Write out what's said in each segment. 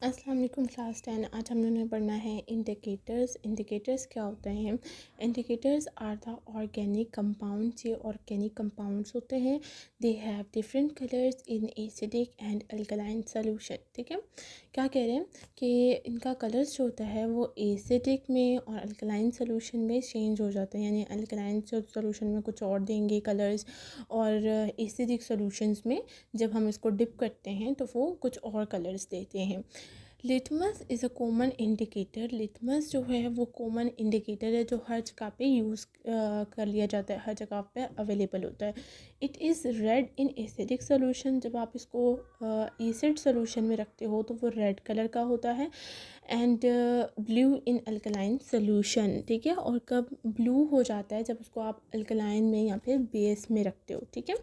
अस्सलाम वालेकुम क्लास 10। आज हम लोगों ने पढ़ना है इंडिकेटर्स। इंडिकेटर्स क्या होते हैं? Indicators are the organic compounds. ये ऑर्गेनिक कंपाउंड्स होते हैं। They have different colours in acidic and alkaline solution. ठीक है, क्या कह रहे हैं कि इनका कलर्स जो होता है वो एसिडिक में और अल्कलाइन सोल्यूशन में चेंज हो जाते हैं। यानी अल्कलाइन सोल्यूशन में कुछ और देंगे कलर्स, और एसिडिक सोल्यूशंस में जब हम इसको डिप करते हैं तो वो कुछ और कलर्स देते हैं। Litmus is a common indicator. Litmus जो है वो कॉमन इंडिकेटर है जो हर जगह पे यूज़ कर लिया जाता है, हर जगह पे अवेलेबल होता है। It is red in acidic solution. जब आप इसको एसिड सोल्यूशन में रखते हो तो वो रेड कलर का होता है। And blue in alkaline solution. ठीक है, और कब ब्लू हो जाता है? जब उसको आप अल्कलाइन में या फिर बेस में रखते हो। ठीक है,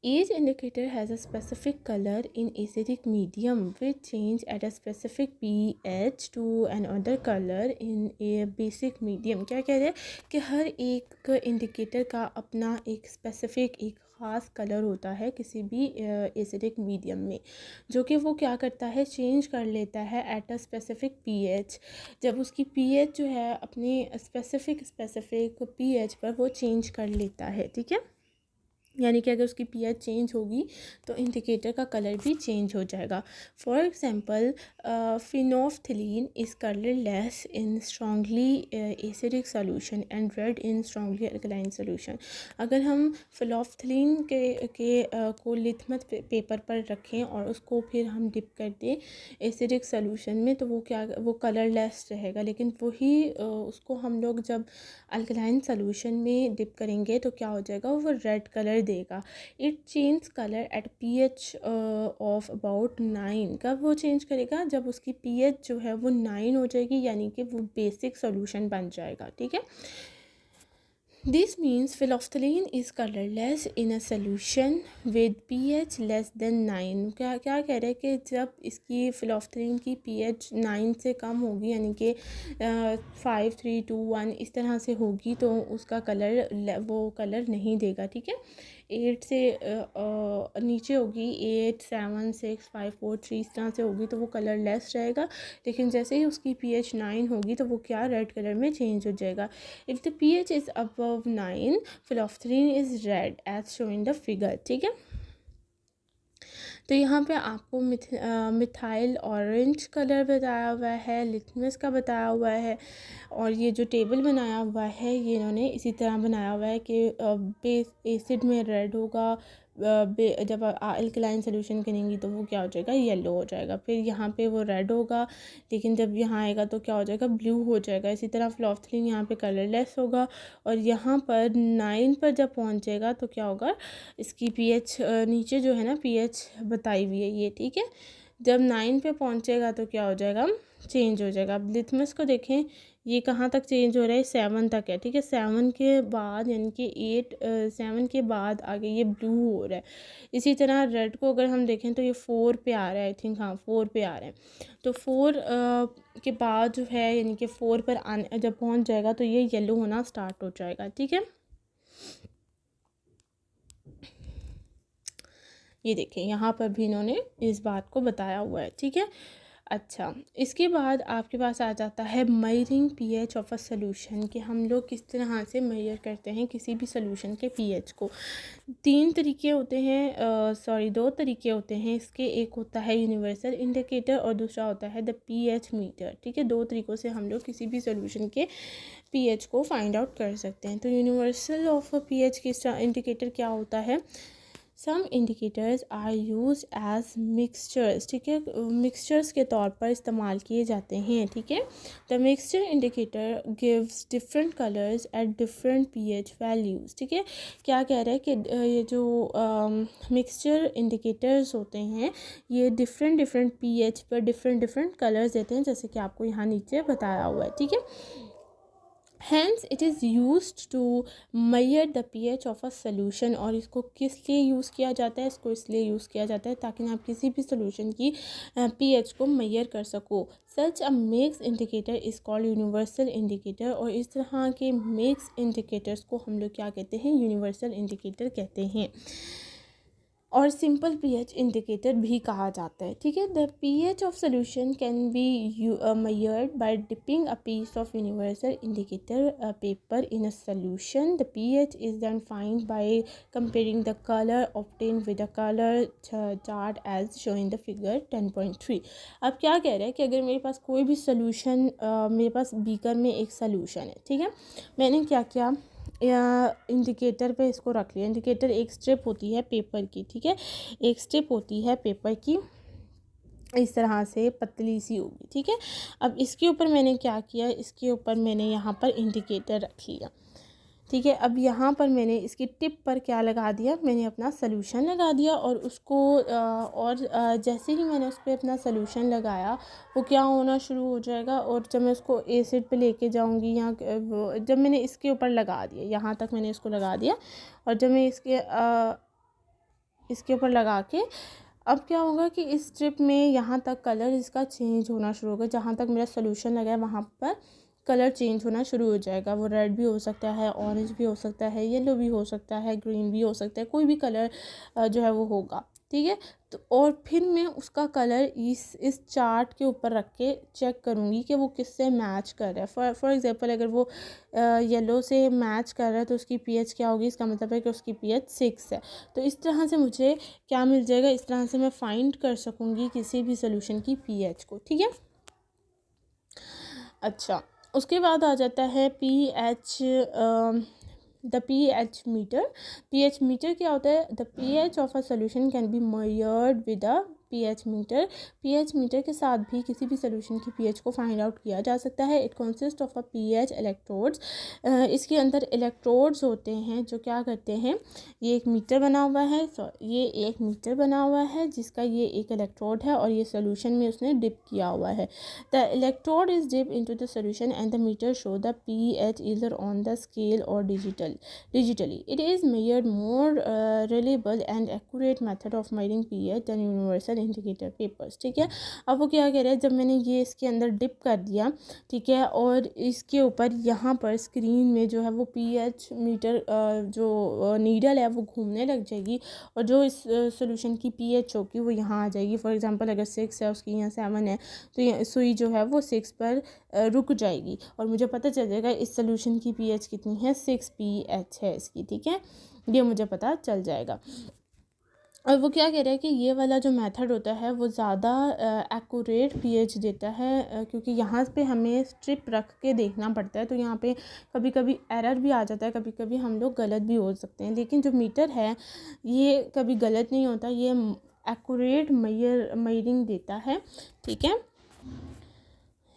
each indicator has a specific color in acidic medium which change at a specific pH to another color in a basic medium। क्या कह रहे हैं कि हर एक इंडिकेटर का अपना एक स्पेसिफिक एक ख़ास कलर होता है किसी भी एसिडिक मीडियम में, जो कि वो क्या करता है, चेंज कर लेता है एट अ स्पेसिफिक पीएच। जब उसकी पीएच जो है अपनी स्पेसिफिक पीएच पर वो चेंज कर लेता है। ठीक है, यानी कि अगर उसकी पीएच चेंज होगी तो इंडिकेटर का कलर भी चेंज हो जाएगा। For example, phenolphthalein is colourless in strongly acidic solution and red in strongly alkaline solution. अगर हम फिनोफ्थिलीन को लिथमस पेपर पर रखें और उसको फिर हम डिप कर दें एसिडिक सॉल्यूशन में तो वो कलरलेस रहेगा। लेकिन वही उसको हम लोग जब अल्कलाइन सॉल्यूशन में डिप करेंगे तो क्या हो जाएगा, वो रेड कलर देगा। It change colour at pH of about 9। कब वो चेंज करेगा? जब उसकी पीएच जो है वो 9 हो जाएगी, यानी कि वो बेसिक सॉल्यूशन बन जाएगा। ठीक है, this means phenolphthalein is colourless in a solution with pH less than 9। क्या क्या कह रहे हैं कि जब इसकी फिनोफ्थिलीन की पीएच 9 से कम होगी, यानी कि 5, 3, 2, 1 इस तरह से होगी, तो उसका कलर वो कलर नहीं देगा। ठीक है, 8 से नीचे होगी, 8, 7, 6, 5, 4, 3 इस तरह से होगी तो वो कलरलेस रहेगा। लेकिन जैसे ही उसकी पीएच 9 होगी तो वो क्या, रेड कलर में चेंज हो जाएगा। If the pH is above 9, phenolphthalein is red as shown in the figure। ठीक है, तो यहाँ पे आपको मिथाइल ऑरेंज कलर बताया हुआ है, लिटमस का बताया हुआ है, और ये जो टेबल बनाया हुआ है ये इन्होंने इसी तरह बनाया हुआ है कि बेस एसिड में रेड होगा, जब अल्कलाइन सोल्यूशन करेंगी तो वो क्या हो जाएगा, येलो हो जाएगा। फिर यहाँ पे वो रेड होगा, लेकिन जब यहाँ आएगा तो क्या हो जाएगा, ब्लू हो जाएगा। इसी तरह फिनोल्फथलीन यहाँ पे कलरलेस होगा, और यहाँ पर 9 पर जब पहुँचेगा तो क्या होगा, इसकी पीएच नीचे जो है ना पीएच बताई हुई है ये। ठीक है, जब 9 पे पहुँचेगा तो क्या हो जाएगा, चेंज हो जाएगा। अब लिटमस को देखें, ये कहाँ तक चेंज हो रहा है, 7 तक है। ठीक है, 7 के बाद यानी कि 7 के बाद आगे ये ब्लू हो रहा है। इसी तरह रेड को अगर हम देखें तो ये 4 पे आ रहा है, आई थिंक, हाँ 4 पे आ रहा है। तो 4 के बाद जो है, यानी कि 4 पर आने जब पहुँच जाएगा तो ये येलो होना स्टार्ट हो जाएगा। ठीक है, ये देखें यहाँ पर भी इन्होंने इस बात को बताया हुआ है। ठीक है, अच्छा, इसके बाद आपके पास आ जाता है measuring pH of a solution, कि हम लोग किस तरह से मेजर करते हैं किसी भी सोल्यूशन के पीएच को। 3 तरीके होते हैं, सॉरी 2 तरीके होते हैं इसके। एक होता है यूनिवर्सल इंडिकेटर और दूसरा होता है द पीएच मीटर। ठीक है, 2 तरीक़ों से हम लोग किसी भी सोल्यूशन के पीएच को फाइंड आउट कर सकते हैं। तो यूनिवर्सल ऑफ पीएच की इंडिकेटर क्या होता है? Some indicators are use as mixtures. ठीक है, मिक्सचर्स के तौर पर इस्तेमाल किए जाते हैं। ठीक है, the mixture indicator gives different colours at different pH values. ठीक है, क्या कह रहा है कि ये जो मिक्सचर इंडिकेटर्स होते हैं ये डिफरेंट पीएच पर डिफरेंट कलर्स देते हैं, जैसे कि आपको यहाँ नीचे बताया हुआ है। ठीक है, hence it is used to measure the pH of a solution. और इसको किस लिए यूज़ किया जाता है? इसको इसलिए यूज़ किया जाता है ताकि आप किसी भी सोल्यूशन की पीएच को मेजर कर सको। Such a mix indicator is called universal indicator. और इस तरह के मिक्स इंडिकेटर्स को हम लोग क्या कहते हैं? यूनिवर्सल इंडिकेटर कहते हैं। और सिंपल पीएच इंडिकेटर भी कहा जाता है, ठीक है। The pH of solution can be measured by dipping a piece of universal indicator paper in a solution. The pH is then find by comparing the colour obtained with the colour chart as show in the figure 10.3। अब क्या कह रहे हैं कि अगर मेरे पास कोई भी सोल्यूशन, मेरे पास बीकर में एक सोल्यूशन है, ठीक है, मैंने क्या किया, या इंडिकेटर पे इसको रख लिया। इंडिकेटर एक स्ट्रिप होती है पेपर की, ठीक है, एक स्ट्रिप होती है पेपर की, इस तरह से पतली सी होगी, ठीक है। अब इसके ऊपर मैंने क्या किया, इसके ऊपर मैंने यहाँ पर इंडिकेटर रख लिया, ठीक है। अब यहाँ पर मैंने इसकी टिप पर क्या लगा दिया, मैंने अपना सॉल्यूशन लगा दिया, और उसको जैसे ही मैंने उस पर अपना सॉल्यूशन लगाया वो क्या होना शुरू हो जाएगा, और जब मैं उसको एसिड पे लेके जाऊँगी, या जब मैंने इसके ऊपर लगा दिया, यहाँ तक मैंने इसको लगा दिया, और जब मैं इसके ऊपर लगा के, अब क्या होगा कि इस स्ट्रिप में यहाँ तक कलर इसका चेंज होना शुरू होगा, जहाँ तक मेरा सोल्यूशन लगा है वहाँ पर कलर चेंज होना शुरू हो जाएगा। वो रेड भी हो सकता है, ऑरेंज भी हो सकता है, येलो भी हो सकता है, ग्रीन भी हो सकता है, कोई भी कलर जो है वो होगा, ठीक है। तो और फिर मैं उसका कलर इस चार्ट के ऊपर रख के चेक करूँगी कि वो किससे मैच कर रहा है। फॉर एग्जांपल अगर वो येलो से मैच कर रहा है तो उसकी पीएच क्या होगी, इसका मतलब है कि उसकी पीएच 6 है। तो इस तरह से मुझे क्या मिल जाएगा, इस तरह से मैं फाइंड कर सकूँगी किसी भी सोल्यूशन की पीएच को, ठीक है। अच्छा, उसके बाद आ जाता है pH, the pH meter. PH meter क्या होता है, the pH of a solution can be measured with a pH meter. PH meter के साथ भी किसी भी सोल्यूशन की पीएच को फाइंड आउट किया जा सकता है। It consist of a pH electrodes. इसके अंदर इलेक्ट्रोड्स होते हैं जो क्या करते हैं, ये एक मीटर बना हुआ है, ये एक मीटर बना हुआ है जिसका ये एक इलेक्ट्रोड है, और ये सोल्यूशन में उसने डिप किया हुआ है। The electrode is dip into the solution and the meter show the pH इधर ऑन द स्केल और digitally. It is measured more reliable and accurate method of measuring pH than universal indicator papers, ठीक है। अब वो क्या कह रहे हैं, जब मैंने ये इसके अंदर डिप कर दिया, ठीक है, और इसके ऊपर यहाँ पर स्क्रीन में जो है वो पीएच मीटर जो नीडल है वो घूमने लग जाएगी, और जो इस सोल्यूशन की पीएच होगी वो यहाँ आ जाएगी। फॉर एग्जांपल अगर 6 है, उसकी यहाँ 7 है, तो ये सुई जो है वो 6 पर रुक जाएगी, और मुझे पता चल जाएगा इस सोल्यूशन की पीएच कितनी है, 6 pH है इसकी, ठीक है, ये मुझे पता चल जाएगा। और वो क्या कह रहा है कि ये वाला जो मेथड होता है वो ज़्यादा एक्यूरेट पीएच देता है, क्योंकि यहाँ पे हमें स्ट्रिप रख के देखना पड़ता है, तो यहाँ पे कभी कभी एरर भी आ जाता है, कभी कभी हम लोग गलत भी हो सकते हैं। लेकिन जो मीटर है ये कभी गलत नहीं होता, ये एक्यूरेट मेजरिंग देता है, ठीक है।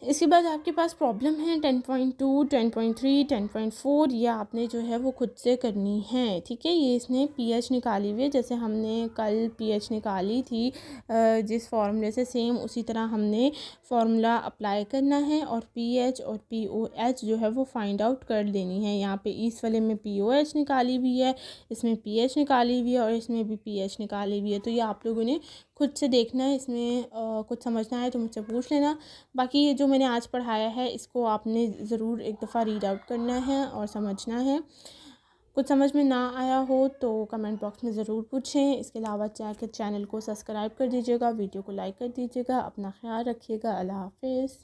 इसके बाद आपके पास प्रॉब्लम है 10.2, 10.3, 10.4, ये आपने जो है वो खुद से करनी है, ठीक है। ये इसने पीएच निकाली हुई है, जैसे हमने कल पीएच निकाली थी जिस फार्मूले से, सेम उसी तरह हमने फार्मूला अप्लाई करना है, और पीएच और पीओएच जो है वो फाइंड आउट कर लेनी है। यहाँ पे इस वाले में पीओएच निकाली हुई है, इसमें पीएच निकाली हुई है, और इसमें भी पीएच निकाली हुई है। तो ये आप लोगों ने खुद से देखना है, इसमें कुछ समझना है तो मुझसे पूछ लेना। बाकी ये जो मैंने आज पढ़ाया है इसको आपने ज़रूर एक दफ़ा रीड आउट करना है और समझना है। कुछ समझ में ना आया हो तो कमेंट बॉक्स में ज़रूर पूछें। इसके अलावा चैनल को सब्सक्राइब कर दीजिएगा, वीडियो को लाइक कर दीजिएगा। अपना ख्याल रखिएगा। अल्लाह हाफिज़।